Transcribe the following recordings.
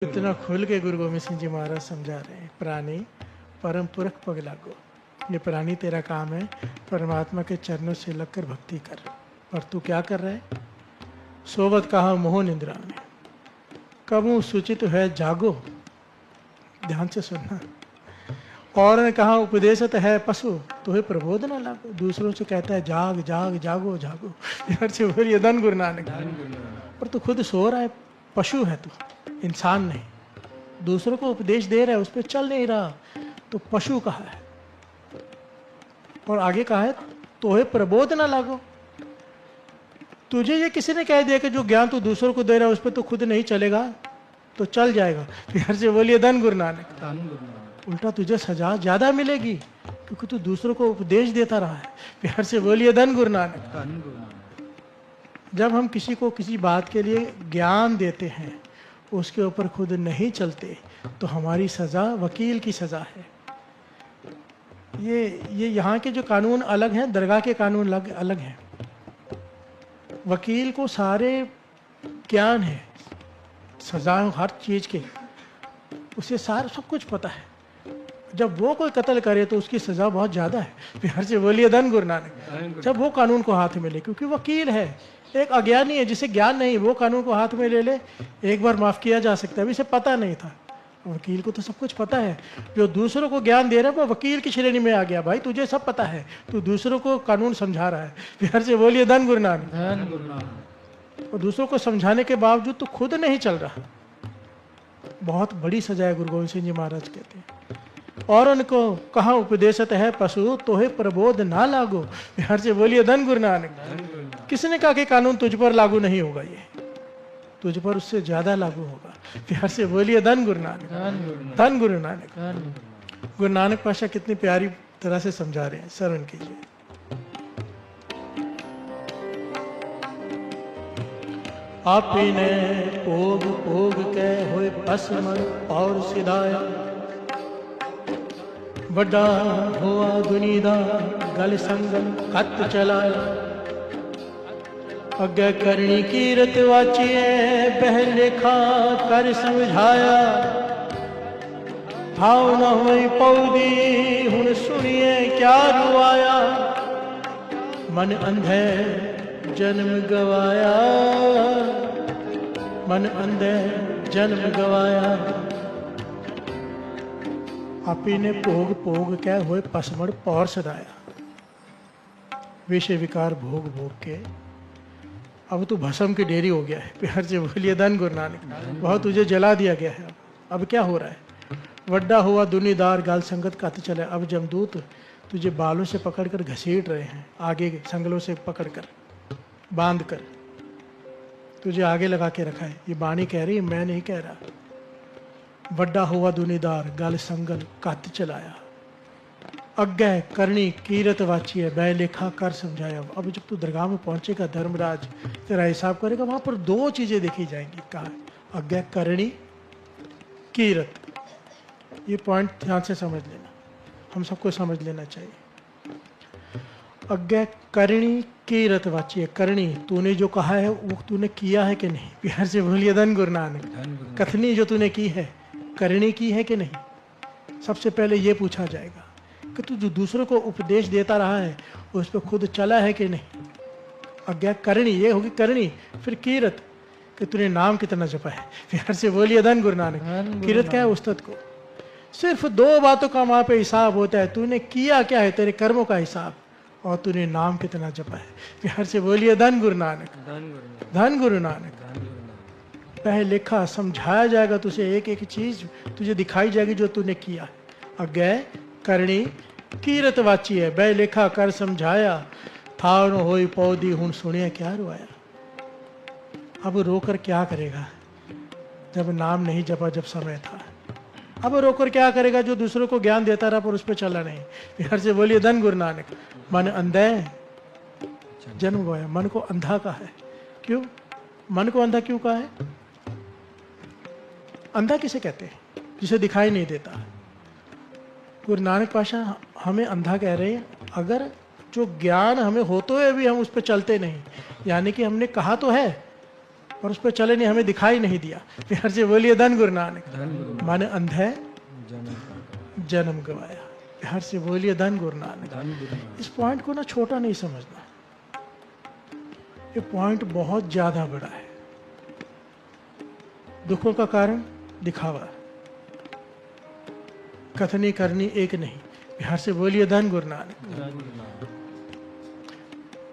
इतना खुल के गुरु गोविंद सिंह जी महाराज समझा रहे हैं, प्राणी परम पुरख पग लागो। ये प्राणी तेरा काम है, परमात्मा के चरणों से लगकर भक्ति कर। पर तू क्या कर रहा है? सोवत कहा मोह निंद्रा में, कबू सूचित है जागो। ध्यान से सुनना। और ने कहा उपदेशत है पशु, तो ही प्रबोध न लागो। दूसरों से कहता है जाग जाग जागो जागो। यार से बोलिए धन गुरु नानक। पर तू खुद सो रहा है, पशु है तू, इंसान नहीं। दूसरों को उपदेश दे रहा है, उस पर चल नहीं रहा, तो पशु कहा है। और आगे कहा है तो है प्रबोध ना लागो। तुझे ये किसी ने कह दिया कि जो ज्ञान तू दूसरों को दे रहा है उस पर तो खुद नहीं चलेगा, तो चल जाएगा। प्यार से बोलिए धन गुरु नानक। उल्टा तुझे सजा ज्यादा मिलेगी, क्योंकि तू दूसरों को उपदेश देता रहा है। प्यार से बोलिए धन गुरु नानक। जब हम किसी को किसी बात के लिए ज्ञान देते हैं, उसके ऊपर खुद नहीं चलते, तो हमारी सजा वकील की सजा है। ये यहाँ के जो कानून अलग हैं, दरगाह के कानून अलग हैं। वकील को सारे ज्ञान है, सजा हर चीज के, उसे सारा सब कुछ पता है। जब वो कोई कत्ल करे तो उसकी सजा बहुत ज्यादा है। प्यार से बोलिए धन गुरु नानक। जब वो कानून को हाथ में ले, क्योंकि वकील है, एक अज्ञानी है जिसे ज्ञान नहीं, वो कानून को हाथ में ले ले, एक बार माफ किया जा सकता है। अभी इसे पता नहीं था, वकील को तो सब कुछ पता है। जो दूसरों को ज्ञान दे रहा है वो वकील की श्रेणी में आ गया। भाई तुझे सब पता है, तू दूसरों को कानून समझा रहा है। प्यार से बोलिए धन गुरु नानक। और दूसरों को समझाने के बावजूद तो खुद नहीं चल रहा, बहुत बड़ी सजा है। गुरु गोविंद सिंह जी महाराज कहते हैं, और उनको कहा उपदेशत है पशु, तो है प्रबोध ना लागो। प्यार से बोलिए धन गुरु नानक। किसने कहा कि कानून तुझ पर लागू नहीं होगा? ये तुझ पर उससे ज्यादा लागू होगा। प्यार से बोलिए धन गुरु नानक। धन गुरु नानक। गुरु नानक पाशा कितनी प्यारी तरह से समझा रहे हैं, श्रवण कीजिए। आपने पोग पोग के होए पसमर और सिधाया, वड्डा हुआ दुनीदा गल संगम कत चलाया। अग्गे करनी कीरत वाचिए बह लेखा कर समझाया। भाव न हुई पौदी हुन सुनिए क्या रुआया। मन अंधे जन्म गवाया, मन अंधे जन्म गवाया। आपी ने भोग भोग कह हुए पसमड़ पौर सदाया। विषय विकार भोग भोग के अब तू भस्म की डेरी हो गया है। प्यार से बोलिए धन गुरु नानक। बहुत तुझे जला दिया गया है। अब क्या हो रहा है? वड्डा हुआ दुनीदार गाल संगत कत चले। अब जमदूत तुझे बालों से पकड़कर घसीट रहे हैं, आगे संगलों से पकड़कर बांध कर तुझे आगे लगा के रखा है। ये बाणी कह रही है, मैं नहीं कह रहा। वड्डा हुआ दुनीदार गल संगल कत चलाया। अग्गै करनी कीरत वाची है बै लेखा कर समझाया। अब जब तू दरगाह में पहुंचेगा, धर्मराज तेरा हिसाब करेगा, वहां पर दो चीजें देखी जाएंगी। कहा अग्गै करनी कीरत। ये पॉइंट ध्यान से समझ लेना, हम सबको समझ लेना चाहिए। अग्गै करनी कीरत वाची है। करनी तूने जो कहा है वो तूने किया है कि नहीं? प्यार से बोलिए धन गुरु नानक। कथनी जो तूने की है, करनी की है कि नहीं? सबसे पहले ये पूछा जाएगा कि तू जो दूसरों को उपदेश देता रहा है उस पर खुद चला है कि नहीं? अज्ञा करनी ये होगी करनी। फिर कीरत कि तूने नाम कितना जपा है। प्यार से बोलिए धन गुरु नानक। कीरत क्या है? उस्तत को। सिर्फ दो बातों का वहां पे हिसाब होता है, तूने किया क्या है, तेरे कर्मों का हिसाब, और तूने नाम कितना जपा है। प्यार से बोलिए धन गुरु नानक। धन गुरु नानक। पहले लिखा समझाया जाएगा तुझे, एक एक चीज तुझे दिखाई जाएगी जो तूने किया। अज्ञा करनी कीरत वाची है बै लेखा कर समझाया। था न होई पौधी हुन सुनिया क्या रुआया। अब रोकर क्या करेगा? जब नाम नहीं जपा, जब समय था। अब रोकर क्या करेगा? जो दूसरों को ज्ञान देता रहा पर उस पर चला नहीं। प्यार से बोलिए धन गुरु नानक। मन अंधे जन्म गवाया। मन को अंधा कहा है। क्यों मन को अंधा क्यों कहा है? अंधा किसे कहते हैं? जिसे दिखाई नहीं देता। गुरु नानक पाशा हमें अंधा कह रहे हैं अगर जो ज्ञान हमें होते हुए भी हम उस पर चलते नहीं। यानी कि हमने कहा तो है और उस पर चले नहीं, हमें दिखाई नहीं दिया। प्यार से बोलिए धन गुरु नानक। माने अंधे जन्म गवाया। प्यार से बोलिए धन गुरु नानक। इस पॉइंट को ना छोटा नहीं समझना, ये पॉइंट बहुत ज्यादा बड़ा है। दुखों का कारण दिखावा, कथनी करनी एक नहीं। प्यार से बोलिए धन गुरु नानक।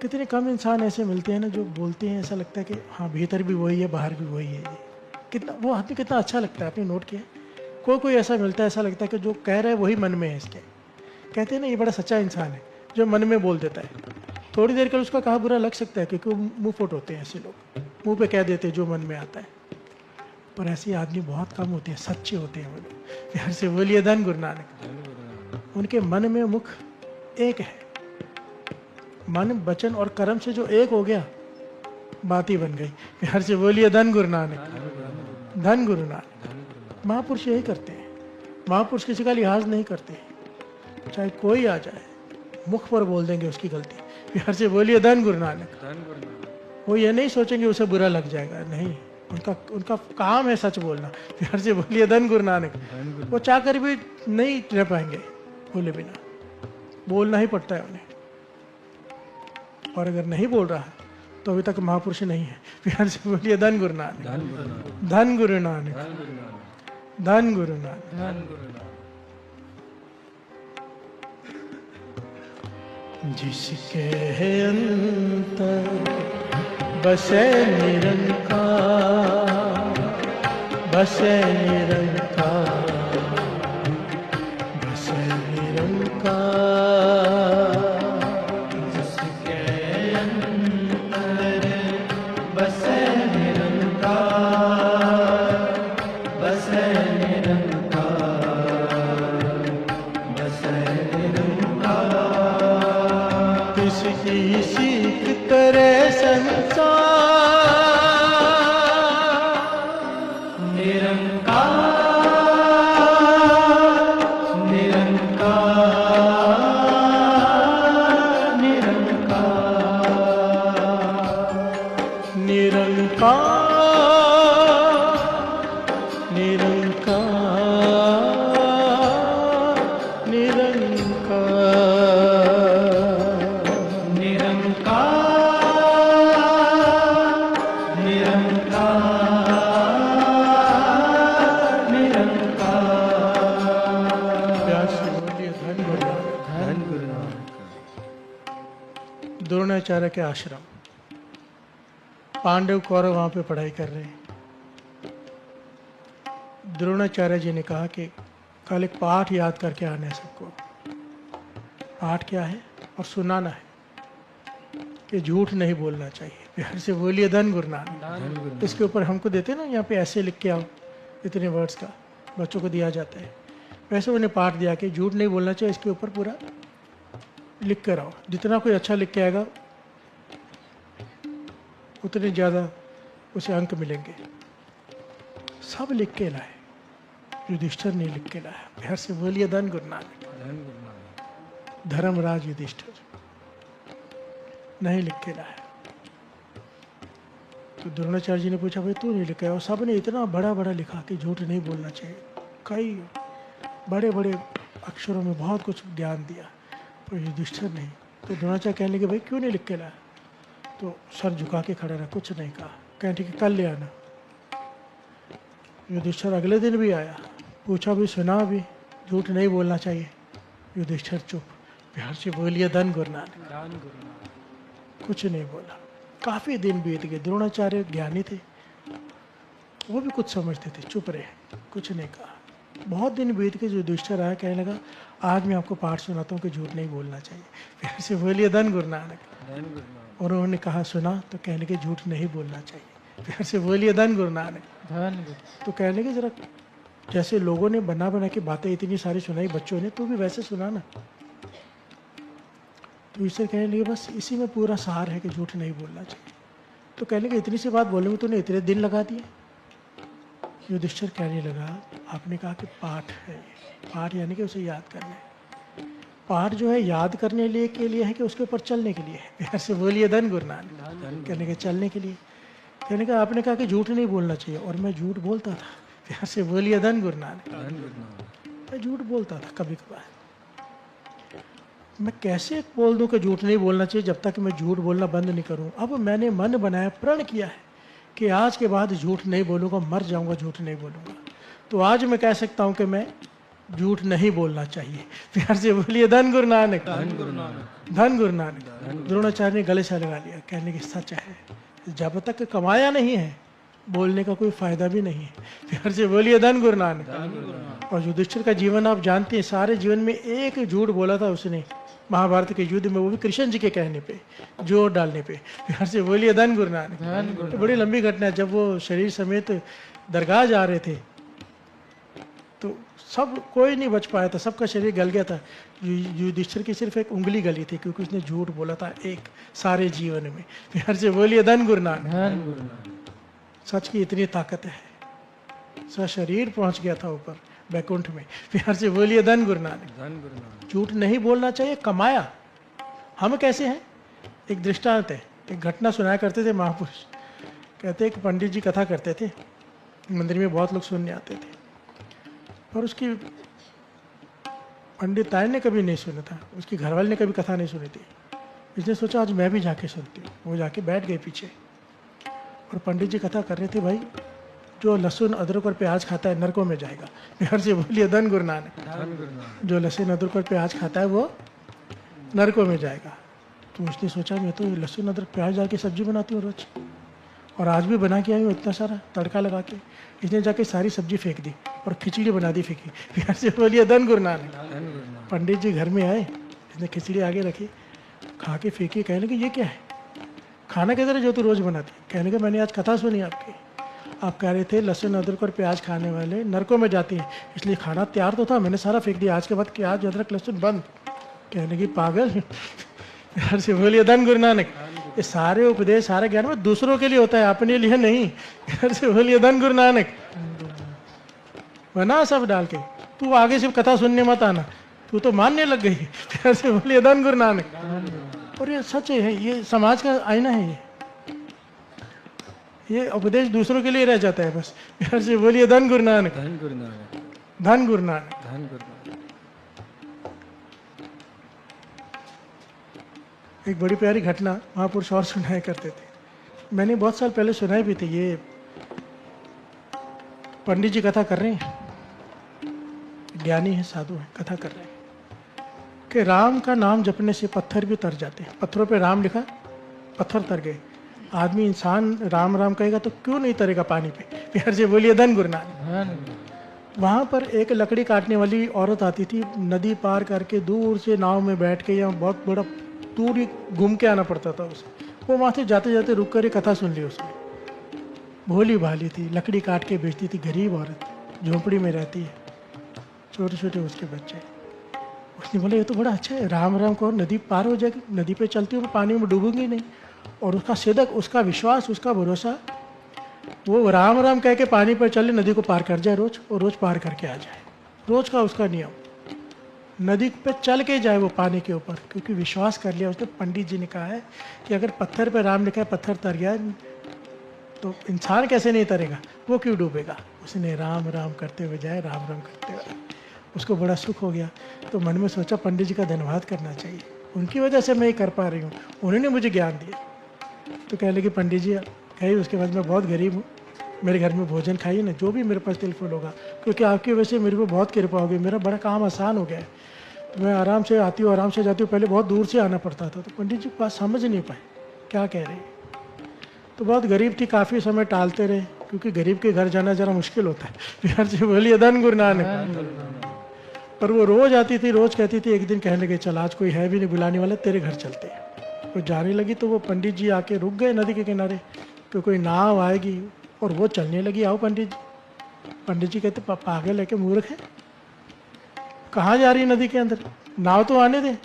कितने कम इंसान ऐसे मिलते हैं ना जो बोलते हैं, ऐसा लगता है कि हाँ भीतर भी वही है बाहर भी वही है। कितना वो आदमी कितना अच्छा लगता है, आपने नोट किया? कोई ऐसा मिलता है, ऐसा लगता है कि जो कह रहा है वही मन में है इसके। कहते हैं ना ये बड़ा सच्चा इंसान है जो मन में बोल देता है। थोड़ी देर कर उसका कहा बुरा लग सकता है, क्योंकि मुंह फुट होते हैं ऐसे लोग, मुंह पे कह देते हैं जो मन में आता है। पर ऐसे आदमी बहुत कम होते हैं, सच्चे होते हैं वो लोग। प्यार से बोलिए धन गुरु नानक। उनके मन में मुख एक है। मन वचन और कर्म से जो एक हो गया, बात ही बन गई। प्यार से बोलिए धन गुरु नानक। धन गुरु नानक। महापुरुष यही करते हैं। महापुरुष किसी का लिहाज नहीं करते, चाहे कोई आ जाए मुख पर बोल देंगे उसकी गलती। प्यार से बोलिए धन गुरु नानक। वो ये नहीं सोचेंगे उसे बुरा लग जाएगा, नहीं, उनका काम है सच बोलना। प्यार से बोलिए धन गुरु नानक। वो चाह कर भी नहीं रह पाएंगे बोले बिना, बोलना ही पड़ता है उन्हें। और अगर नहीं बोल रहा तो अभी तक महापुरुष नहीं है। प्यार से बोलिए धन गुरु नानक। धन गुरु नानक। धन गुरु नानक। जिसके अंतर बसे निरंकार, बसे निरंकार, बसे निरंकार। जिसके अंतर बसे निरंकार, बसे निरंकार, बसे निरंकार। किसकी सीख करे संसार, द्रोणाचार्य के आश्रम, पांडव कौरव वहां पे पढ़ाई कर रहे हैं। द्रोणाचार्य जी ने कहा कि कल एक पाठ याद करके आना है सबको। पाठ क्या है? और सुनाना है कि झूठ नहीं बोलना चाहिए। प्यार से बोलिए धन गुरु नानक। इसके ऊपर हमको देते ना यहाँ पे ऐसे लिख के आओ, इतने वर्ड्स का बच्चों को दिया जाता है। वैसे उन्हें पाठ दिया कि झूठ नहीं बोलना चाहिए, इसके ऊपर पूरा लिख कर आओ। जितना कोई अच्छा लिख के आएगा उतने ज़्यादा उसे अंक मिलेंगे। सब लिख के लाए, युधिष्ठिर ने लिख के लाया। प्यार से बोलिए धन गुरु नानक। धर्मराज युधिष्ठिर नहीं लिख के लाया। तो द्रोणाचार्य जी ने पूछा भाई तू नहीं लिखा? और सब ने इतना बड़ा बड़ा लिखा कि झूठ नहीं बोलना चाहिए, कई बड़े बड़े अक्षरों में बहुत कुछ ज्ञान दिया, पर युधिष्ठिर नहीं। तो द्रोणाचार्य कहने लगे भाई क्यों नहीं लिख के लाया? तो सर झुका के खड़ा रहा, कुछ नहीं कहा। कहने कि कल ले आना। युधिष्ठिर अगले दिन भी आया, पूछा भी, सुना भी, झूठ नहीं बोलना चाहिए। युधिष्ठिर चुप। प्यार से बोलिए धन गुरु नानक। कुछ नहीं बोला। काफी दिन बीत गए। द्रोणाचार्य ज्ञानी थे, वो भी कुछ समझते थे, चुप रहे, कुछ नहीं कहा। बहुत दिन बीत के युधिष्ठिर आया, कहने लगा आज मैं आपको पाठ सुनाता हूँ कि झूठ नहीं बोलना चाहिए। प्यार से बोलिए धन गुरु नानक। और उन्होंने कहा सुना, तो कहने लगे झूठ नहीं बोलना चाहिए। प्यार से बोलिए धन गुरु नानक। तो कहने लगे जरा जैसे लोगों ने बना बना के बातें इतनी सारी सुनाई बच्चों ने, तू भी वैसे सुना ना। तो इससे कहने लगे बस इसी में पूरा सार है कि झूठ नहीं बोलना चाहिए। तो कहने लगे इतनी सी बात बोलने में तूने इतने दिन लगा दिए। युधिष्ठिर कहने लगा आपने कहा कि पाठ है, पाठ यानी कि उसे याद करना है। पाठ जो है याद करने के लिए है कि उसके ऊपर चलने के लिए है? प्यार से बोलिए धन गुरु नानक। कहने के चलने के लिए। कहने का आपने कहा कि झूठ नहीं बोलना चाहिए, और मैं झूठ बोलता था। प्यार से बोलिए धन गुरु नानक। मैं झूठ बोलता था कभी कभार। मैं कैसे बोल दूं कि झूठ नहीं बोलना चाहिए जब तक मैं झूठ बोलना बंद नहीं करूं। अब मैंने मन बनाया, प्रण किया है कि आज के बाद झूठ नहीं बोलूंगा, मर जाऊंगा झूठ नहीं बोलूंगा। तो आज मैं कह सकता हूं कि मैं झूठ नहीं बोलना चाहिए। प्यार से बोलिए धन गुरु नानक। धन गुरु नानक। धन गुरु नानक। द्रोणाचार्य ने गले से लगा लिया, कहने की सच है, जब तक कमाया नहीं है बोलने का कोई फायदा भी नहीं है। प्यार से बोलिए धन गुरु नानक। और युधिष्ठिर का जीवन आप जानते हैं, सारे जीवन में एक झूठ बोला था उसने महाभारत के युद्ध में, वो भी कृष्ण जी के कहने पे, जोर डालने पे। प्यार से बोलिए धन गुरु नानक। तो बड़ी लंबी घटना है। जब वो शरीर समेत दरगाह जा रहे थे तो सब कोई नहीं बच पाया था, सबका शरीर गल गया था। युधिष्ठिर की सिर्फ एक उंगली गली थी क्योंकि उसने झूठ बोला था एक सारे जीवन में। प्यार से बोलिए धन गुरु नानक। सच की इतनी ताकत है। शरीर पहुंच गया था ऊपर बैकुंठ में। प्यार से बोलिए धन गुरु नानक। झूठ नहीं बोलना चाहिए, कमाया। हम कैसे हैं? एक दृष्टांत है, एक घटना सुनाया करते थे महापुरुष। कहते एक पंडित जी कथा करते थे, मंदिर में बहुत लोग सुनने आते थे, और उसकी पंडिताई ने कभी नहीं सुना था, उसकी घरवाली ने कभी कथा नहीं सुनी थी। इसने सोचा आज मैं भी जाके सुनती हूँ। वो जाके बैठ गए पीछे, और पंडित जी कथा कर रहे थे, भाई जो लहसुन अदरक और प्याज खाता है नरकों में जाएगा। प्यार से बोलिए धन गुरु नानक। जो लहसुन अदरक और प्याज खाता है वो नरकों में जाएगा। तो उसने सोचा मैं तो लहसुन अदरक प्याज डाल के सब्जी बनाती हूँ रोज, और आज भी बना के आई हूँ इतना सारा तड़का लगा के। इसने जाके सारी सब्जी फेंक दी और खिचड़ी बना दी, फेंकी। प्यार से बोलिए धन गुरु नानक। पंडित जी घर में आए, इसने खिचड़ी आगे रखी, खा के फेंकी। कहने लगे ये क्या है, खाना किधर है जो तू रोज बनाती? कहने लगे मैंने आज कथा सुनी आपकी, आप कह रहे थे लहसुन अदरक और प्याज खाने वाले नरकों में जाते हैं, इसलिए खाना तैयार तो था, मैंने सारा फेंक दिया। आज के बाद प्याज अदरक लहसुन बंद। कहने लगी पागल। प्यार से बोलिए धन गुरु नानक। ये सारे उपदेश सारे ज्ञान में दूसरों के लिए होता है, अपने लिए नहीं। प्यार से बोलिए धन गुरु नानक। बना सब डाल के, तू आगे सिर्फ कथा सुनने मत आना, तू तो मानने लग गई। प्यार से बोलिए धन गुरु नानक। और ये सच है, ये समाज का आईना है। ये उपदेश दूसरों के लिए रह जाता है बस। प्यार से बोलिए धन गुरु नानक। धन गुरु नानक। धन गुरु नानक। धन गुरु नानक। एक बड़ी प्यारी घटना महापुरुष और सुनाया करते थे, मैंने बहुत साल पहले सुनाई भी थी। ये पंडित जी कथा कर रहे हैं, ज्ञानी है, साधु है, कथा कर रहे हैं कि राम का नाम जपने से पत्थर भी तर जाते हैं। पत्थरों पे राम लिखा, पत्थर तर गए। आदमी इंसान राम राम कहेगा तो क्यों नहीं तरेगा पानी पे? प्यार से बोलिए धन गुरु नानक। वहाँ पर एक लकड़ी काटने वाली औरत आती थी, नदी पार करके दूर से नाव में बैठ के, या बहुत बड़ा दूर ही घूम के आना पड़ता था उसे। वो वहाँ से जाते जाते रुक कर कथा सुन ली उसने। भोली भाली थी, लकड़ी काट के बेचती थी, गरीब औरत, झोंपड़ी में रहती है, छोटे छोटे उसके बच्चे। उसने बोला ये तो बड़ा अच्छा है, राम राम को नदी पार हो जाएगी, नदी पे चलती हूँ, पानी में डूबूंगी नहीं। और उसका सिदक, उसका विश्वास, उसका भरोसा, वो राम राम कह के पानी पर चले, नदी को पार कर जाए रोज, और रोज पार करके आ जाए। रोज का उसका नियम, नदी पे चल के जाए वो पानी के ऊपर, क्योंकि विश्वास कर लिया उसने। पंडित जी ने कहा है कि अगर पत्थर पे राम लिखा है, पत्थर तर गया तो इंसान कैसे नहीं तरेगा, वो क्यों डूबेगा? उसने राम राम करते हुए जाए, राम राम करते हुए, उसको बड़ा सुख हो गया। तो मन में सोचा पंडित जी का धन्यवाद करना चाहिए, उनकी वजह से मैं ये कर पा रही हूँ, उन्होंने मुझे ज्ञान दिया। तो कह लगी पंडित जी कही उसके बाद मैं बहुत गरीब हूँ, मेरे घर में भोजन खाइए ना, जो भी मेरे पास तिल फूल होगा, क्योंकि आपकी वजह से मेरे को बहुत कृपा होगी, मेरा बड़ा काम आसान हो गया है। तो मैं आराम से आती हूँ, आराम से जाती हूँ, पहले बहुत दूर से आना पड़ता था। तो पंडित जी बात समझ नहीं पाए क्या कह रहे हैं। तो बहुत गरीब थी, काफ़ी समय टालते रहे, क्योंकि गरीब के घर जाना ज़रा मुश्किल होता है। प्यार से बोलिए धन गुरु नानक। पर वो रोज़ आती थी, रोज़ कहती थी। एक दिन कहने लगे चल आज कोई है भी नहीं बुलाने वाला, तेरे घर चलते हैं। वो जाने लगी तो वो पंडित जी आके रुक गए नदी के किनारे कि कोई नाव आएगी, और वो चलने लगी, आओ पंडित जी। पंडित जी कहते पागल है कि मूर्ख है, कहाँ जा रही है नदी के अंदर, नाव तो आने दे,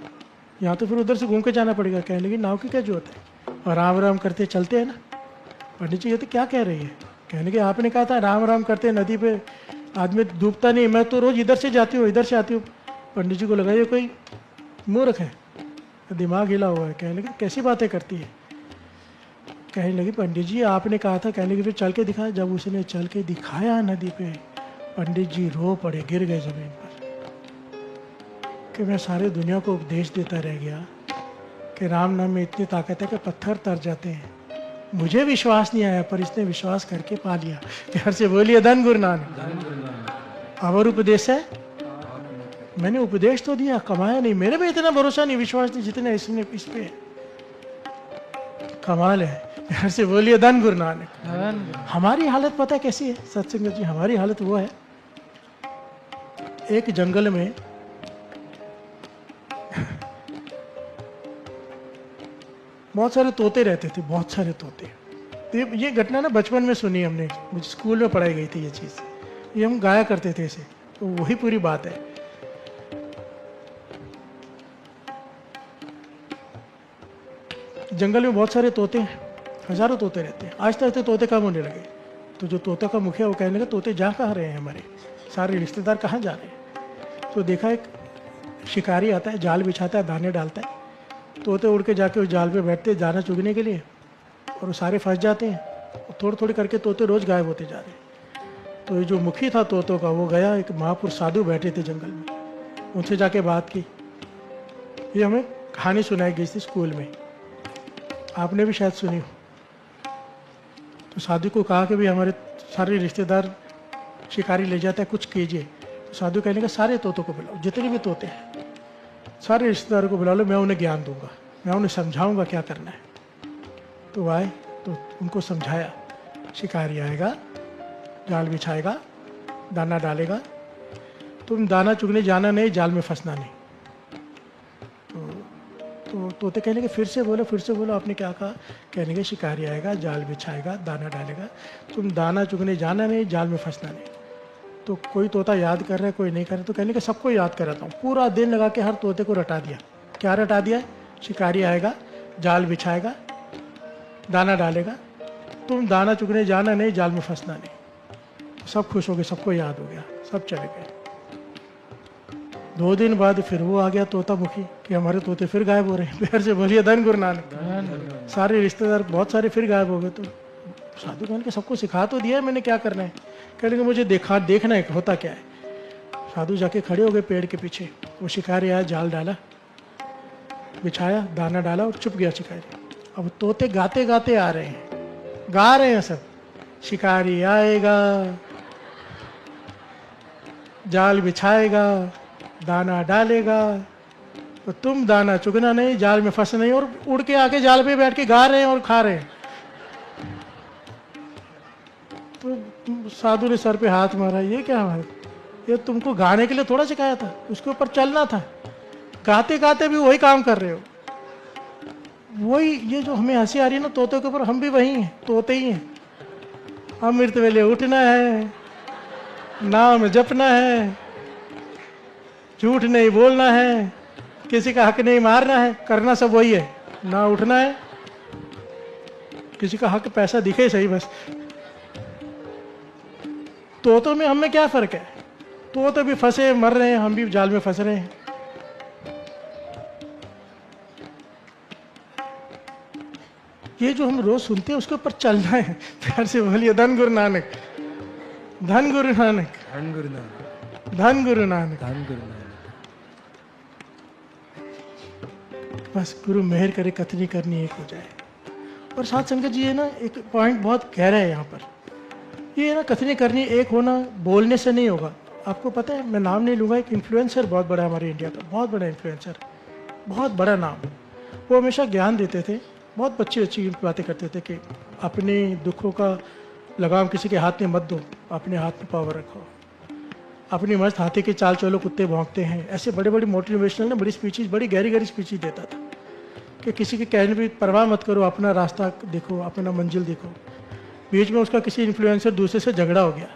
यहाँ तो फिर उधर से घूम के जाना पड़ेगा। कहने लगी नाव की क्या जरूरत है, और राम राम करते चलते हैं ना। पंडित जी कहते क्या कह रही है? कहने लगे आपने कहा था राम राम करते नदी पे आदमी डूबता नहीं, मैं तो रोज़ इधर से जाती हूँ, इधर से आती हूँ। पंडित जी को लगा ये कोई मूर्ख है, दिमाग हिला हुआ है। कहने लगे कैसी बातें करती है, कहने लगी पंडित जी आपने कहा था, कहने लगी फिर चल के दिखाया। जब उसने चल के दिखाया नदी पे, पंडित जी रो पड़े, गिर गए जमीन पर कि मैं सारे दुनिया को उपदेश देता रह गया कि राम नाम में इतनी ताकत है कि पत्थर तर जाते हैं। मुझे विश्वास नहीं आया पर इसने विश्वास करके पा लिया। प्यार से बोलिए धन गुरु नानक। और उपदेश है, मैंने उपदेश तो दिया, कमाया नहीं। मेरे पे इतना भरोसा नहीं, विश्वास नहीं जितना इसने इस पे। कमाल है। प्यार से बोलिए धन गुरु नानक। हमारी हालत पता है कैसी है सत्संग जी? हमारी हालत वो है, एक जंगल में बहुत सारे तोते रहते थे, बहुत सारे तोते। तो ये घटना ना बचपन में सुनी हमने, मुझे स्कूल में पढ़ाई गई थी ये चीज़, ये हम गाया करते थे इसे, तो वही पूरी बात है। जंगल में बहुत सारे तोते हैं, हजारों तोते रहते हैं। आहिस्ते आहिस्ते तोते कम होने लगे, तो जो तोता का मुखिया वो कहने लगा तोते जा कहाँ रहे हैं, हमारे सारे रिश्तेदार कहाँ जा रहे हैं? तो देखा एक शिकारी आता है, जाल बिछाता है, दाने डालता है, तोते उड़ के जाके उस जाल पे बैठते हैं दाना चुगने के लिए, और वो सारे फंस जाते हैं। और थोड़ी थोड़ी करके तोते रोज गायब होते जा रहे हैं। तो ये जो मुखी था तोतों का, वो गया, एक महापुरुष साधु बैठे थे जंगल में, उनसे जाके बात की। ये हमें कहानी सुनाई गई थी स्कूल में, आपने भी शायद सुनी हो। तो साधु को कहा कि भाई हमारे सारे रिश्तेदार शिकारी ले जाता है, कुछ कीजिए। तो साधु कहने का सारे तोतों को बुलाओ, जितने भी तोते हैं सारे रिश्तेदारों को बुला लो, मैं उन्हें ज्ञान दूंगा, मैं उन्हें समझाऊंगा क्या करना है। तो आए, तो उनको समझाया, शिकारी आएगा, जाल बिछाएगा, दाना डालेगा, तुम दाना चुगने जाना नहीं, जाल में फंसना नहीं। तो तोते कहने के फिर से बोलो, आपने क्या कहा? कहने के शिकारी आएगा, जाल बिछाएगा, दाना डालेगा, तुम दाना चुगने जाना नहीं, जाल में फंसना नहीं। तो कोई तोता याद कर रहा है, कोई नहीं कर रहा। तो कहने के सबको याद कराता हूँ। पूरा दिन लगा के हर तोते को रटा दिया। क्या रटा दिया? शिकारी आएगा, जाल बिछाएगा, दाना डालेगा, तुम दाना चुगने जाना नहीं, जाल में फंसना नहीं। सब खुश हो गए, सबको याद हो गया, सब चले गए। 2 दिन बाद फिर वो आ गया तोता मुखी कि हमारे तोते फिर गायब हो रहे हैं। प्यार से बोलिए धन गुरु नानक। सारे रिश्तेदार बहुत सारे फिर गायब हो गए। तो साधु कहने के सबको सिखा तो दिया है मैंने, क्या करना है? कहने के मुझे देखना है होता क्या है। साधु जाके खड़े हो गए पेड़ के पीछे। वो शिकारी आया, जाल डाला, बिछाया, दाना डाला और चुप गया शिकारी। अब तोते गाते गाते आ रहे हैं, गा रहे हैं सब, शिकारी आएगा, जाल बिछाएगा, दाना डालेगा, तो तुम दाना चुगना नहीं, जाल में फंस नहीं। और उड़ के आके जाल पे बैठ के गा रहे हैं और खा रहे हैं। तो साधु ने सर पे हाथ मारा, ये क्या है? ये तुमको गाने के लिए थोड़ा सिखाया था, उसके ऊपर चलना था। गाते गाते भी वही काम कर रहे हो। वही ये जो हमें हंसी आ रही है ना तोते के ऊपर, हम भी वही हैं, तोते ही हैं। अमृत वेले उठना है, नाम जपना है, झूठ नहीं बोलना है, किसी का हक नहीं मारना है, करना सब वही है। ना उठना है, किसी का हक पैसा दिखे सही बस। तोतों में हमें क्या फर्क है? तोते भी फंसे मर रहे हैं, हम भी जाल में फंस रहे हैं। ये जो हम रोज सुनते हैं उसके ऊपर चलना है। प्यार से बोलिए धन गुरु नानक, धन गुरु नानक, धन गुरु नानक, धन गुरु नानक, धन गुरु नानक। बस गुरु मेहर करे, कथनी करनी एक हो जाए। और साथ संगत जी, ये ना एक पॉइंट बहुत गहरा है यहाँ पर। ये ना कथनी करनी एक होना बोलने से नहीं होगा। आपको पता है, मैं नाम नहीं लूँगा, एक इन्फ्लुएंसर बहुत बड़ा हमारे इंडिया का, बहुत बड़ा इन्फ्लुएंसर, बहुत बड़ा नाम। वो हमेशा ज्ञान देते थे, बहुत अच्छी अच्छी बातें करते थे कि अपने दुखों का लगाम किसी के हाथ में मत दो, अपने हाथ में पावर रखो, अपनी मस्त हाथी की चाल चलो, कुत्ते भौंकते हैं। ऐसे बड़े बड़े मोटिवेशनल ना बड़ी स्पीचेज, बड़ी गहरी गहरी स्पीचेज देता था कि किसी के कहने की परवाह मत करो, अपना रास्ता देखो, अपना मंजिल देखो। बीच में उसका किसी इन्फ्लुएंसर दूसरे से झगड़ा हो गया।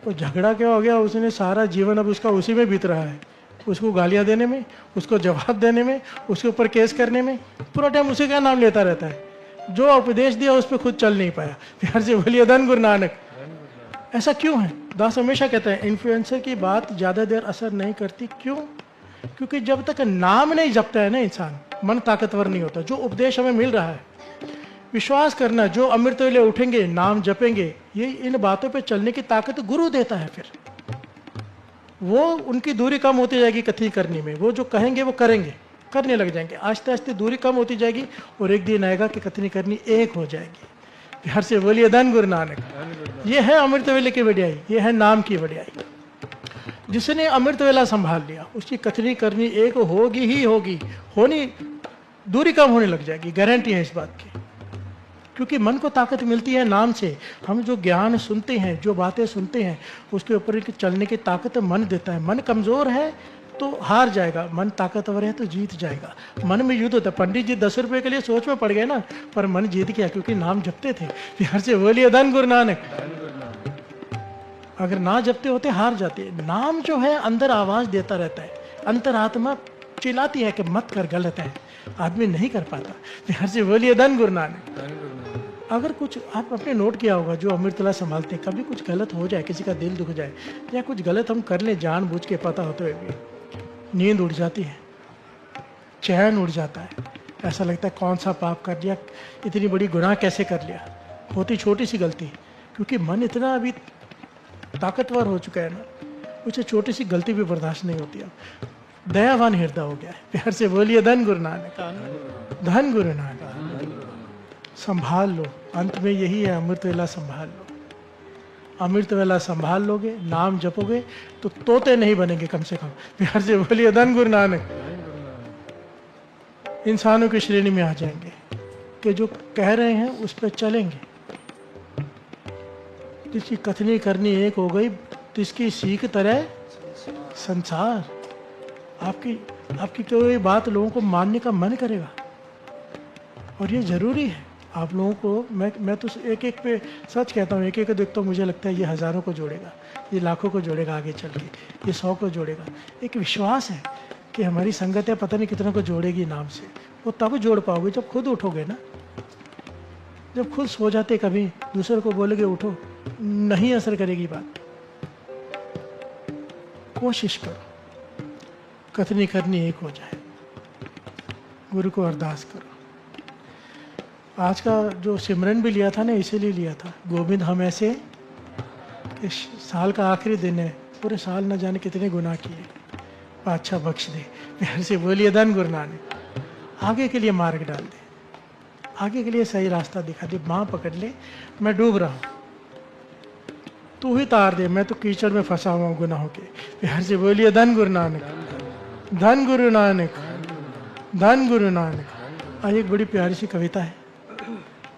तो झगड़ा क्या हो गया, उसने सारा जीवन अब उसका उसी में बीत रहा है, उसको गालियाँ देने में, उसको जवाब देने में, उसके ऊपर केस करने में, पूरा टाइम उसी का नाम लेता रहता है। जो उपदेश दिया उस पर खुद चल नहीं पाया। प्यार से बोलिए धन गुरु नानक। ऐसा क्यों है? दास हमेशा कहता है इन्फ्लुएंसर की बात ज़्यादा देर असर नहीं करती। क्यों? क्योंकि जब तक नाम नहीं जपता है ना इंसान, मन ताकतवर नहीं होता। जो उपदेश हमें मिल रहा है, विश्वास करना, जो अमृत वेले उठेंगे, नाम जपेंगे, ये इन बातों पे चलने की ताकत गुरु देता है। फिर वो उनकी दूरी कम होती जाएगी कथनी करनी में, वो जो कहेंगे वो करेंगे, करने लग जाएंगे। आस्ते आस्ते दूरी कम होती जाएगी और एक दिन आएगा कि कथनी करनी एक हो जाएगी। प्यार से बोलिए धन गुरु नानक। ये है अमृत वेले की वड्याई, ये है नाम की वड्याई। जिसने अमृत वेला संभाल लिया उसकी कथनी करनी एक होगी ही होगी, होनी, दूरी कम होने लग जाएगी, गारंटी है इस बात की। क्योंकि मन को ताकत मिलती है नाम से। हम जो ज्ञान सुनते हैं, जो बातें सुनते हैं, उसके ऊपर एक चलने की ताकत मन देता है। मन कमजोर है तो हार जाएगा, मन ताकतवर है तो जीत जाएगा। मन में युद्ध होता है। पंडित जी 10 रुपए के लिए सोच में पड़ गए ना, पर मन जीत गया क्योंकि नाम जपते थे। प्यार से बोलिए धन गुरु नानक। अगर ना जपते होते हार जाते। नाम जो है अंदर आवाज देता रहता है, अंतरात्मा चिल्लाती है कि मत कर, गलत है, आदमी नहीं कर पाता। प्यार से बोलिए धन गुरु नानक। अगर कुछ आप अपने नोट किया होगा, जो अमृतला संभालते हैं, कभी कुछ गलत हो जाए, किसी का दिल दुख जाए या कुछ गलत हम कर लें जानबूझ के पता होते हुए भी, नींद उड़ जाती है, चैन उड़ जाता है, ऐसा लगता है कौन सा पाप कर लिया, इतनी बड़ी गुनाह कैसे कर लिया। होती छोटी सी गलती, क्योंकि मन इतना अभी ताकतवर हो चुका है ना, उसे छोटी सी गलती भी बर्दाश्त नहीं होती। अब दयावान हृदय हो गया है। प्यार से बोलिए धन गुरु नानक। धन गुरु नानक। संभाल लो, अंत में यही है, अमृत वेला संभाल लो। अमृत वेला संभाल लोगे, नाम जपोगे तो तोते नहीं बनेंगे कम से कम। प्यार से बोलिए धन गुरु नानक। इंसानों की श्रेणी में आ जाएंगे कि जो कह रहे हैं उस पर चलेंगे। जिसकी कथनी करनी एक हो गई, जिसकी सीख तरह संसार। आपकी कोई बात लोगों को मानने का मन करेगा, और ये जरूरी है। आप लोगों को मैं तो एक एक पे सच कहता हूँ, एक एक को देखता हूँ, मुझे लगता है ये हज़ारों को जोड़ेगा, ये लाखों को जोड़ेगा आगे चल के, ये 100 को जोड़ेगा। एक विश्वास है कि हमारी संगत है, पता नहीं कितनों को जोड़ेगी नाम से। वो तब जोड़ पाओगे जब खुद उठोगे ना। जब खुद सो जाते कभी दूसरे को बोलोगे उठो, नहीं असर करेगी बात। कोशिश करो कथनी करनी एक हो जाए। गुरु को अरदास करो। आज का जो सिमरन भी लिया था ना, इसीलिए लिया था, गोविंद हम ऐसे कि साल का आखिरी दिन है, पूरे साल न जाने कितने गुनाह किए, पातशाह बख्श दे। प्यार से बोलिए धन गुरु नानक। आगे के लिए मार्ग डाल दे, आगे के लिए सही रास्ता दिखा दे, बाँह पकड़ ले। मैं डूब रहा हूँ, तू ही तार दे, मैं तो कीचड़ में फंसा हुआ हूँ गुनाहों के। प्यार से बोलिए धन गुरु नानक। धन गुरु नानक। धन गुरु नानक। आज एक बड़ी प्यारी सी कविता है,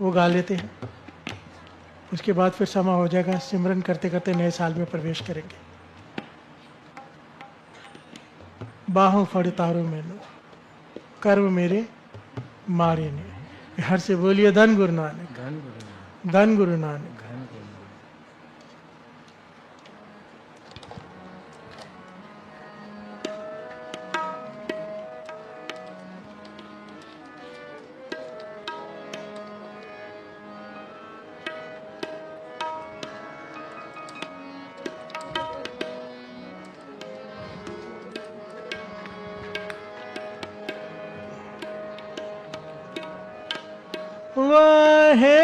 वो गा लेते हैं, उसके बाद फिर समय हो जाएगा, सिमरन करते करते नए साल में प्रवेश करेंगे। बाहों फड़ तारो मैनू, कर्म मेरे मारे ने। प्यार से बोलिए धन गुरु नानक। धन गुरु नानक। वाहे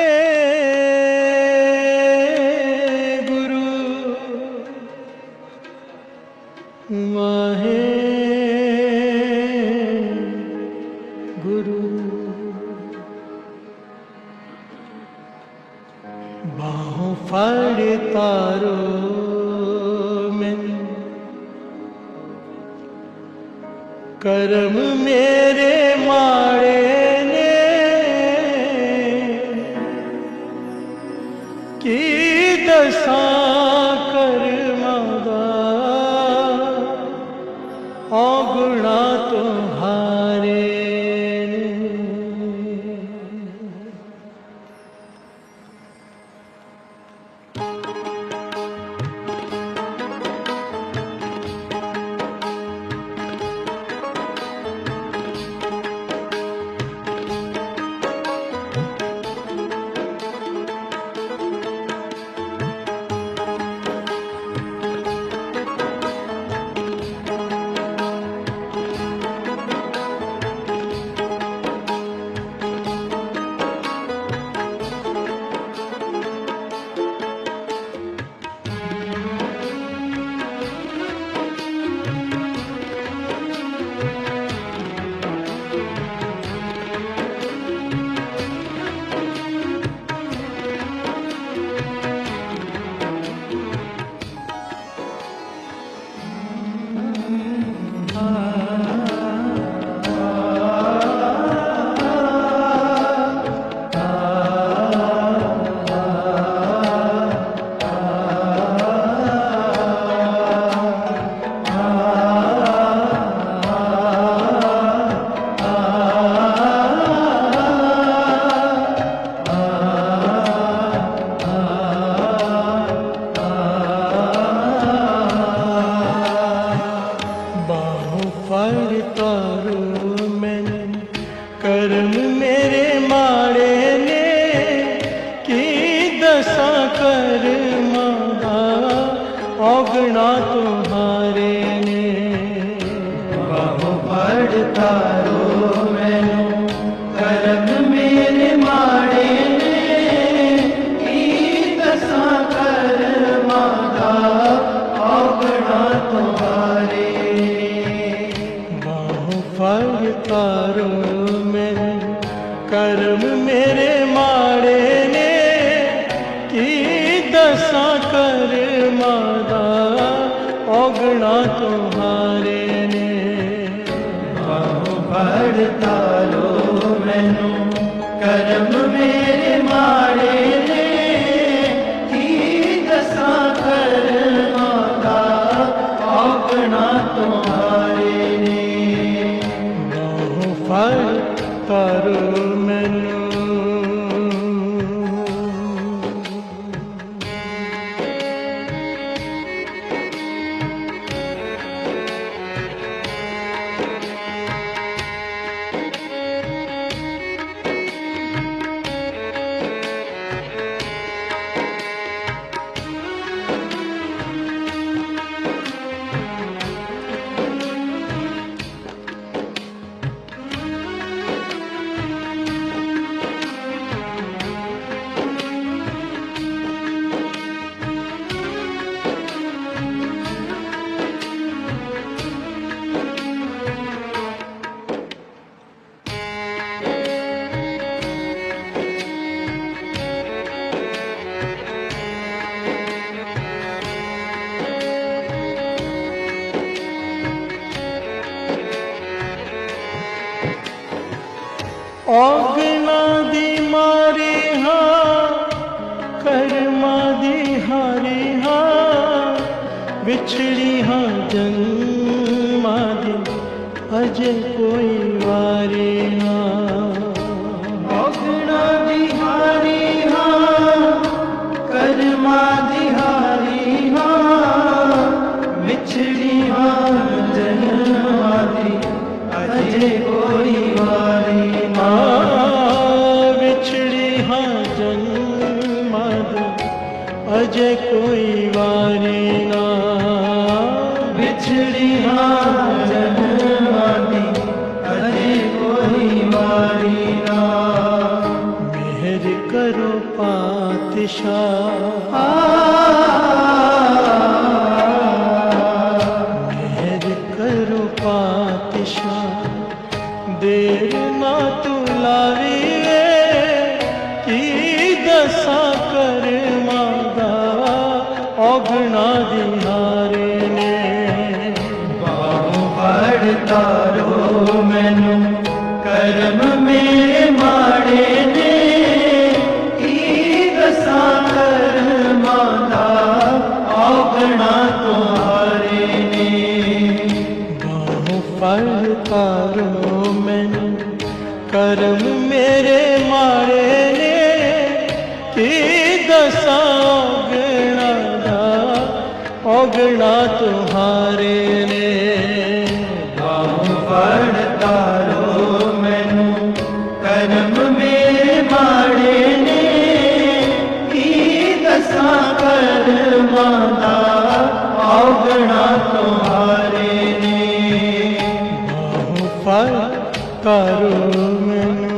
गुरु वाहे गुरु। बाहों फड़ तारो में, कर्म मेरे मारे दसा कर्मदा अवगुणा तुम्हारे। तारो मैनू करम मेरे माड़े ने की दसां करमां दा औगणा तुम्हारे बाहों फड़ तारो मेरे कर्म मेरे माड़े ने की दसां करमां दा औगणा तुम्हारे ने बाहों फड़ तारो मैनू करम मेरे माड़े ने की दसां करमां दा औगणा तुम्हारे ने बाहों फड़ तारो मैनू औगना दी मारी हाँ कर्मा दी हारी हाँ बिछड़ी हाँ जन्मा दी अजे कोई वारी हाँ औगणा दिहारी हाँ कर्मा दिहारी हाँ बिछड़ी हाँ जन्मा दी अजे कोई वारी बिछड़ी हाँ जन्मा दी अजे कोई वारी ना बिछड़ी हाँ जन्मा दी अजे कोई वारी ना मेहर करो पातशाह मेहर करो पातशाह देर ना तू लावी की दसा कर मादा औगणा दिहारे ने बाहों फड़ तारो मैनू करम मेरे माड़े ने की दसां करमां दा औगणा तुम्हारे ने बाहों फड़ तारो मैनू कर्म मेरे मारे ने की दसा औगणा दा औगणा तुम्हारे ने बाहों फड़ तारो मैनू करम मेरे माड़े ने की दसां करमां दा औगणा तुम्हारे ने बाहों फड़ तारो मैनू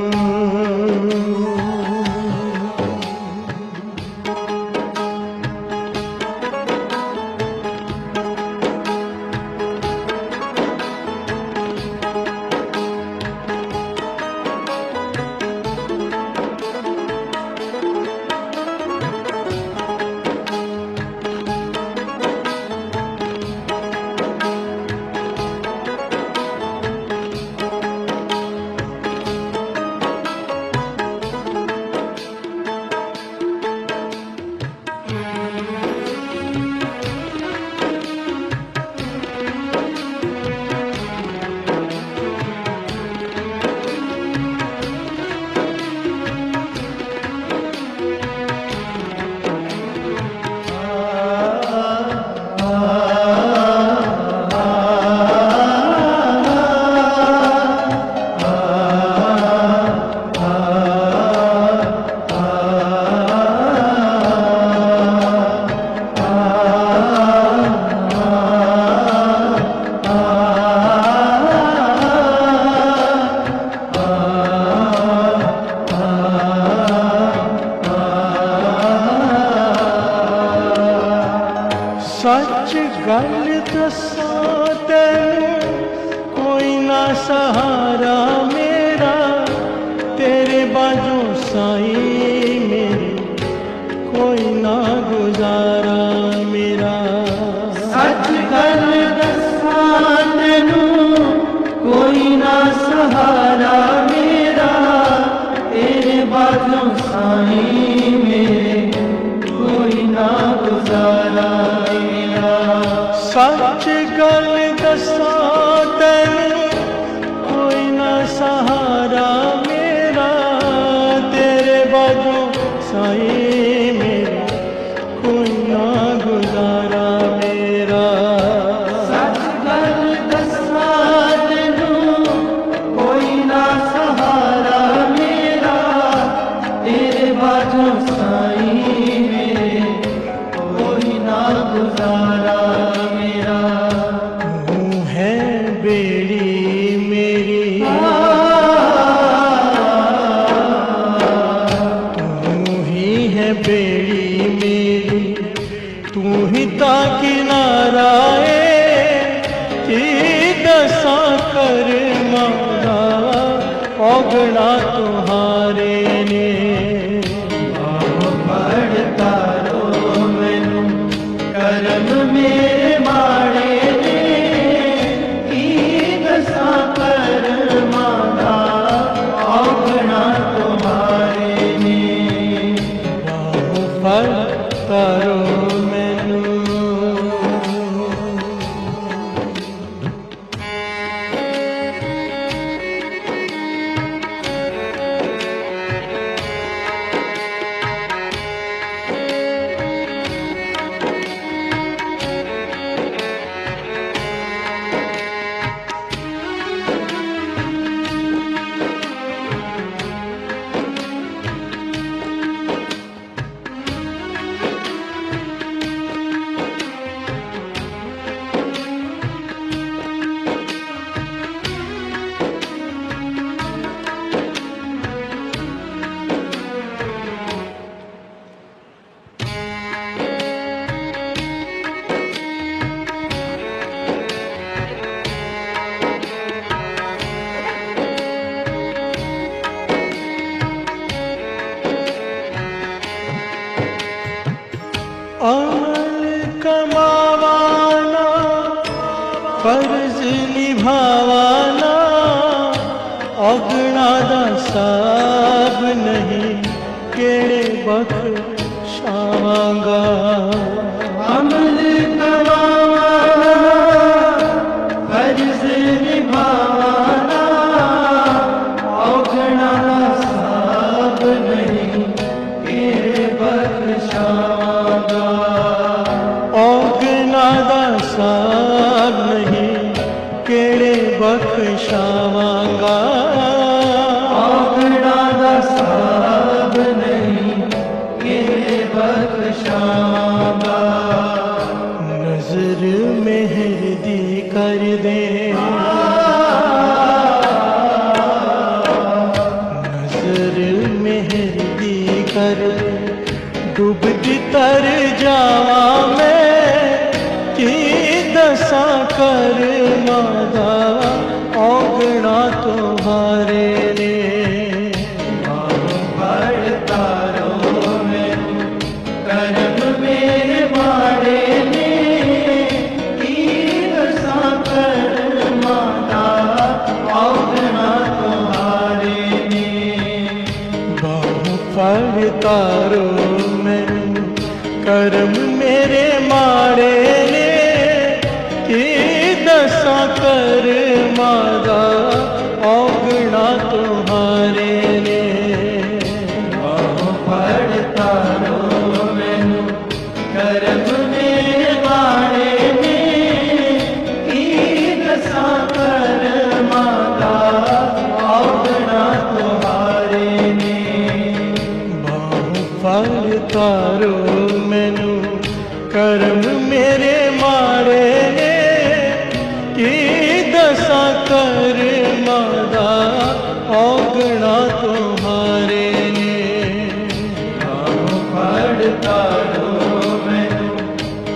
गल दसां तैनूं कोई ना सहारा मेरा तेरे बाजों साईं मेरे कोई ना गुजारा मेरा। सच गल दसां तैनूं कोई ना सहारा मेरा तेरे बाजों साईं मेरे कोई ना गुजारा मेरा। सच गल दसां तैनूं कोई ना सहारा मेरा तेरे बाजों साईं मेरे कोई ना गुजारा मेरा। सच गल दसां तैनूं कोई ना सहारा मेरा तेरे बाजों साईं मेरे कोई ना गुजारा मेरा। तू है बेड़ी मेरी तू ही है बेड़ी मेरी तू ही ता किनारा की दसा कर मारा औगड़ा तुम्हारे ने। पढ़ता रो मैनू करम मेरे माड़े ने की दसा कर माना औगना तुम्हारे ने। पर तारो मैनू अमल कमावाना फर्ज निभावाना औगना दा साब नहीं केड़े बख्शावांगा। अमल करवाना फर्ज निभावाना औगना साब नहीं के बख्शावांगा। औगना दा साब नहीं केड़े बख्शावांगा। औगना दा साब नहीं के बख्शावांगा। नजर मेहदी कर दे नजर मेहदी कर डूबती तर जावा मैं की दसा कर मादा औगना तुम्हारे ने। पढ़ता रो मैनू करम मेरे माड़े ने की दसा कर माता औगना तुम्हारे ने। बाहों पर तारो मैनू करम मेरे माड़े ने की दसा कर मादा औगना तुम्हारे ने। पढ़ता रो मैनू करम मेरे माड़े ने की दसा कर माता औगना तुम्हारे ने। बाहों पर तारो मैनू करम मेरे माड़े ने की दसा कर मादा औगना तुम्हारे ने। पढ़ता रो मैनू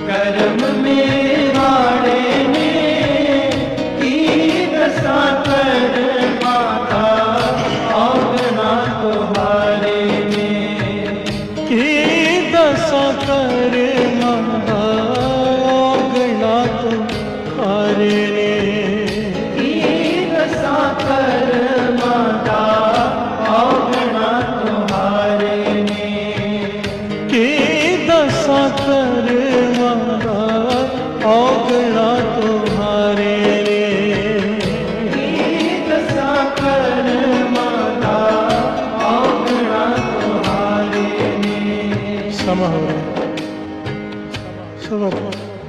करम मेरे तुम्हारे रे दसा कर्मा दा औगुणा तुम्हारे ने। समा हो रहा है, सब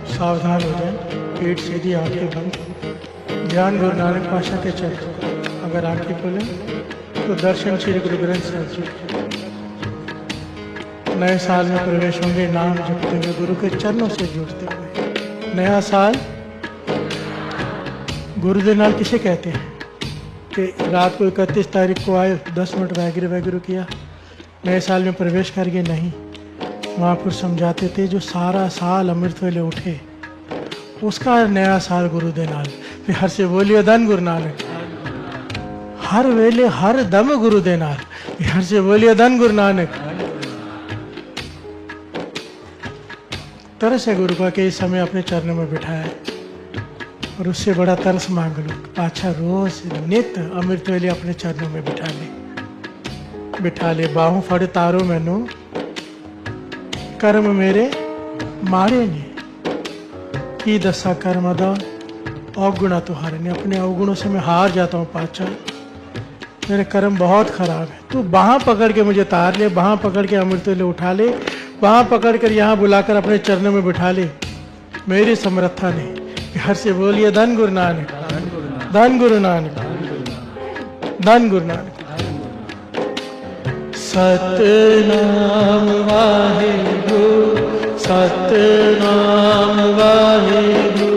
सावधान हो जाए, पीठ सीधी, आंखें बंद, ध्यान गुरु नानक पातशाह के चरण। अगर आंखें खोलें तो दर्शन श्री गुरु ग्रंथ साहिब जी के। नए साल में प्रवेश होंगे नाम जपते हुए, गुरु के चरणों से जुड़ते हुए। नया साल गुरु दे नाल किसे कहते हैं कि रात को 31 तारीख को आए, 10 मिनट वैगरह वैगरह किया, नए साल में प्रवेश कर गए। नहीं, महापुरुष समझाते थे जो सारा साल अमृत वेले उठे उसका नया साल गुरु दे नाल। फिर हर से बोलिए धन गुरु नानक, हर वेले हर दम गुरु दे नाल। फिर हर से बोलिए धन गुरु नानक। तरस है गुरु का कि इस समय अपने चरणों में बिठाया और उससे बड़ा तरस मांग लो। पाछा रोज नित अमृत वेले अपने चरणों में बिठा ले। बाहों फड़ तारो मैनू कर्म मेरे मारे ने, की दसा कर्म दा अवगुणा तुहारे ने। अपने अवगुणों से मैं हार जाता हूँ पाचा, मेरे कर्म बहुत खराब है। तू बाहाँ पकड़ के मुझे तार ले, बाहाँ पकड़ के अमृत वेले उठा ले, बाहाँ पकड़ कर यहाँ बुलाकर अपने चरणों में बिठा ले। मेरी समर्था नहीं। हर से बोलिए धन गुरु नानक, धन गुरु नानक, धन गुरु नानक। सतनाम वाहेगुरु, सतनाम वाहेगुरु,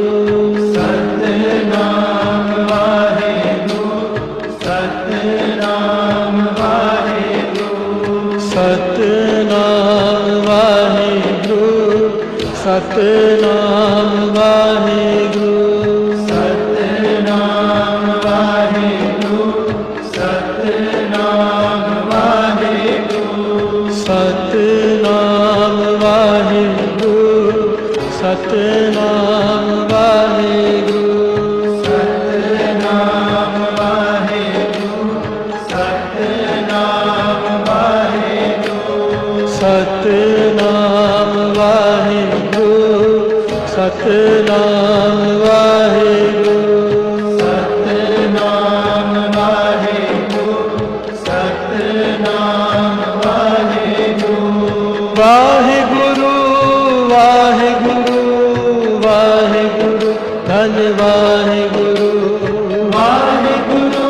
सतनाम वाहेगुरु, सतनाम वाहेगुरु, सतनाम वाहेगुरु, सतनाम वाहेगुरु, सतनाम वाहेगुरु, सतनाम वाहेगुरु, सतनाम वाहेगुरु, सतनाम वाहेगुरु, सतनाम वाहेगुरु, सतनाम वाहेगुरु, सतनाम वाहेगुरु, सतनाम वाहेगुरु, सतनाम वाहेगुरु, सतनाम वाहेगुरु, वाहेगुरु, वाहेगुरु, वाहेगुरु, धन वाहेगुरु, वाहेगुरु,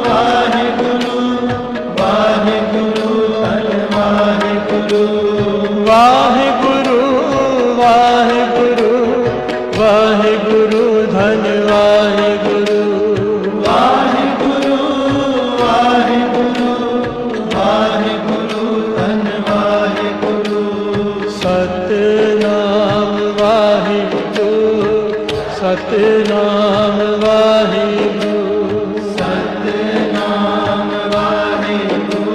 वाहेगुरु, वाहेगुरु, धन वाहेगुरु, वाहेगुरु, वाहेगुरु, वाहेगुरु, धन वाहेगुरु, वाहेगुरु, वाहेगुरु, वाहेगुरु, धन वाहेगुरु, सतनाम वाहेगुरु, सतनाम वाहेगुरु, सतनाम वाहेगुरु,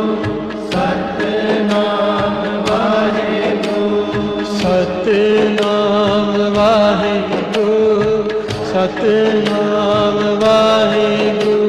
सतनाम वाहेगुरु, सतनाम वाहेगुरु, सतनाम वाहेगुरु,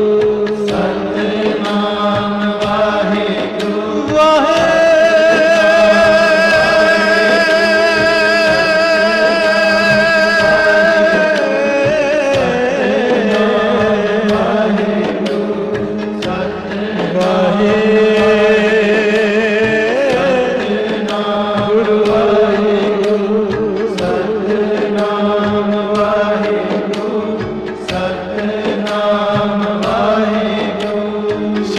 सतनाम वाहेगुरु, सतनाम वाहेगुरु, सतनाम वाहेगुरु, सतनाम वाहेगुरु,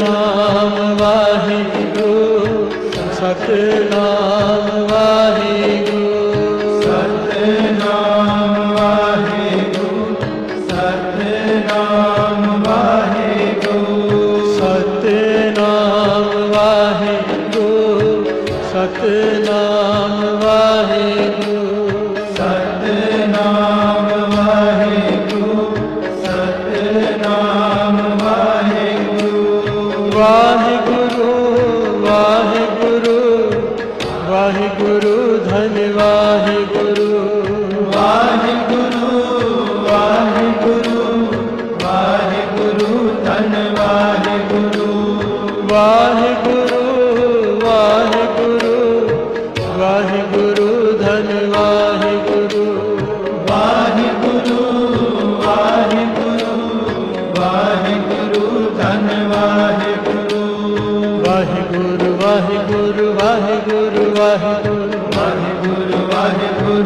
सतनाम वाहेगुरु, सतनाम वाहेगुरु, सतनाम वाहेगुरु, सतनाम वाहेगुरु, सतनाम वाहेगुरु, सतनाम वाहेगुरु, सतनाम वाहेगुरु, वाहेगुरु, वाहेगुरु,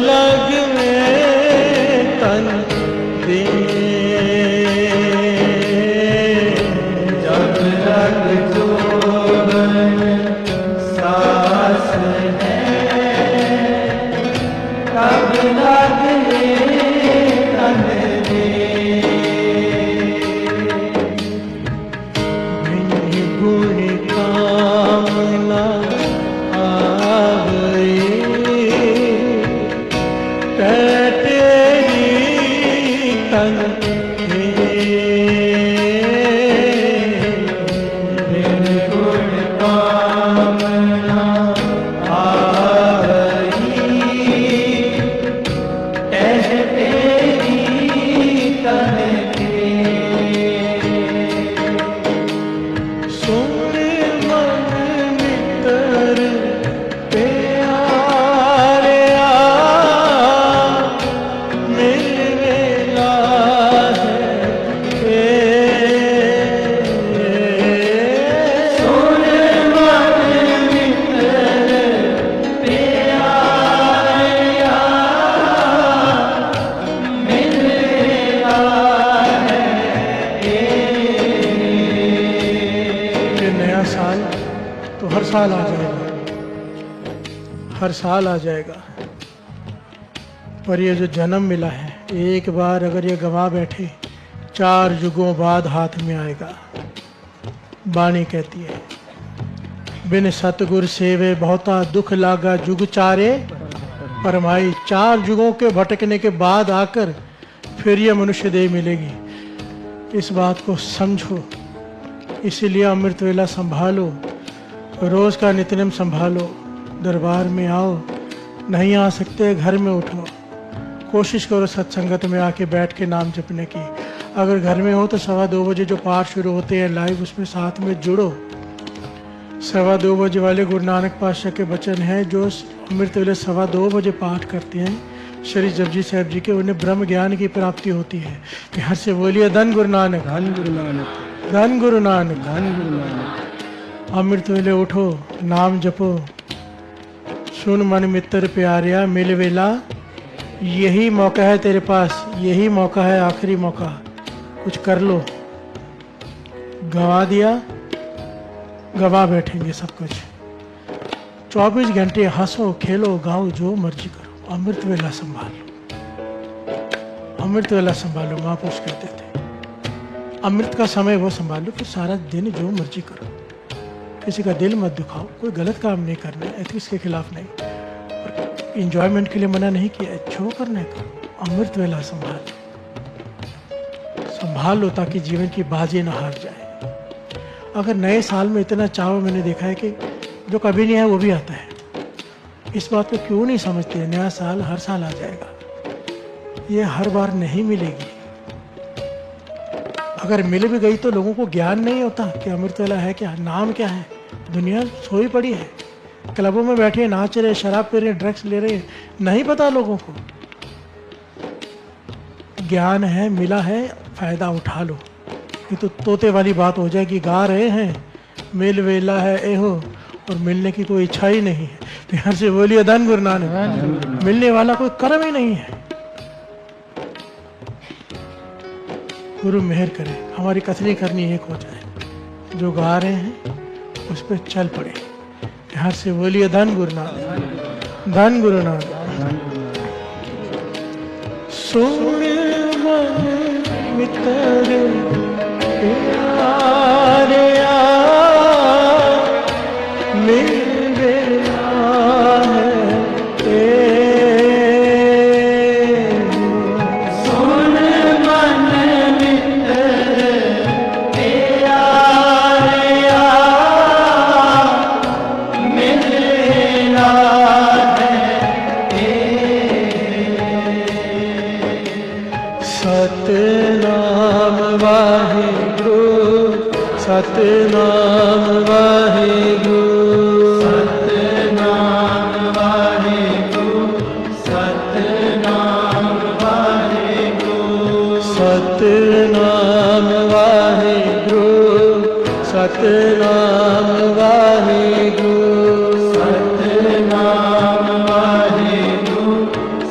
लग में तन दे, जब लग जोबन सास है, तब लगे तन दे। बिन गुण कामना आवई, तेरी तन दे। बिन गुण कामना आवई, टह तेरी तन दे। सुन मन मित्र प्यारे मिलवेला है। सुन मन मित्र प्यारा, मिलवेला ये नया साल तो हर साल आ जाएगा, हर साल आ जाएगा, पर ये जो जन्म मिला है, एक बार अगर ये गंवा बैठे 4 युगों बाद हाथ में आएगा। बाणी कहती है, बिन सतगुर सेवे बहुता दुख लागा, जुग चारे परमाई। 4 युगों के भटकने के बाद आकर फिर ये मनुष्य देह मिलेगी। इस बात को समझो, इसीलिए अमृत वेला संभालो, रोज का नित्यनेम संभालो। दरबार में आओ, नहीं आ सकते घर में उठो, कोशिश करो सत्संगत में आके बैठ के नाम जपने की। अगर घर में हो तो 2:15 बजे जो पाठ शुरू होते हैं लाइव, उसमें साथ में जुड़ो। 2:15 बजे वाले गुरु नानक पातशाह के वचन हैं, जो अमृत वेले 2:15 बजे पाठ करते हैं श्री जपजी साहब जी के, उन्हें ब्रह्म ज्ञान की प्राप्ति होती है। कि हर से बोलिए धन गुरु नानक, धन गुरु नानक, धन गुरु नानक। धन गुरु नानक। अमृत वेले उठो, नाम जपो, सुन मन मित्र प्यारिया मिल वेला। यही मौका है तेरे पास, यही मौका है, आखिरी मौका। कुछ कर लो, गंवा दिया, गंवा बैठेंगे सब कुछ। 24 घंटे हंसो, खेलो, गाओ, जो मर्जी करो, अमृत वेला संभालो, अमृत वेला संभालो। महापुरुष कहते थे अमृत का समय वो संभालो कि सारा दिन जो मर्जी करो, किसी का दिल मत दुखाओ, कोई गलत काम नहीं करना है, एथिक्स के खिलाफ नहीं, और इंजॉयमेंट के लिए मना नहीं किया, जो करना है करो। अमृत वेला संभाल लो ताकि जीवन की बाजी ना हार जाए। अगर नए साल में इतना चाव, मैंने देखा है कि जो कभी नहीं है वो भी आता है। इस बात को क्यों नहीं समझते? नया साल हर साल आ जाएगा, ये हर बार नहीं मिलेगी। अगर मिल भी गई तो लोगों को ज्ञान नहीं होता कि अमृत वेला है क्या, नाम क्या है। दुनिया सोई पड़ी है, क्लबों में बैठे नाच रहे, शराब पी रहे, ड्रग्स ले रहे, नहीं पता लोगों को। ज्ञान है, मिला है, फायदा उठा लो। ये तो तोते वाली बात हो जाएगी, गा रहे हैं मिल वेला है एहो, और मिलने की कोई इच्छा ही नहीं है। प्यार से बोलिए धन गुरु नानक। मिलने वाला कोई कर्म ही नहीं है। गुरु मेहर करे, हमारी कथनी करनी एक हो जाए, जो गा रहे हैं उस पर चल पड़े। प्यार से बोलिए धन गुरु नानक, धन गुरु नानक। सुन मन मित्र प्यारे मिल वेला है। सुन मन मित्र प्यारा, मिलना सतनाम वाहिगुरु, सतनाम वाहिगुरु, सतनाम वाहिगुरु, सतनाम वाहिगुरु, सतनाम वाहिगुरु, सतनाम वाहिगुरु, सतनाम वाहिगुरु,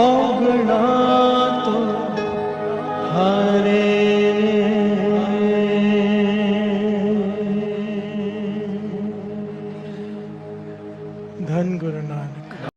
औगणा तो हाय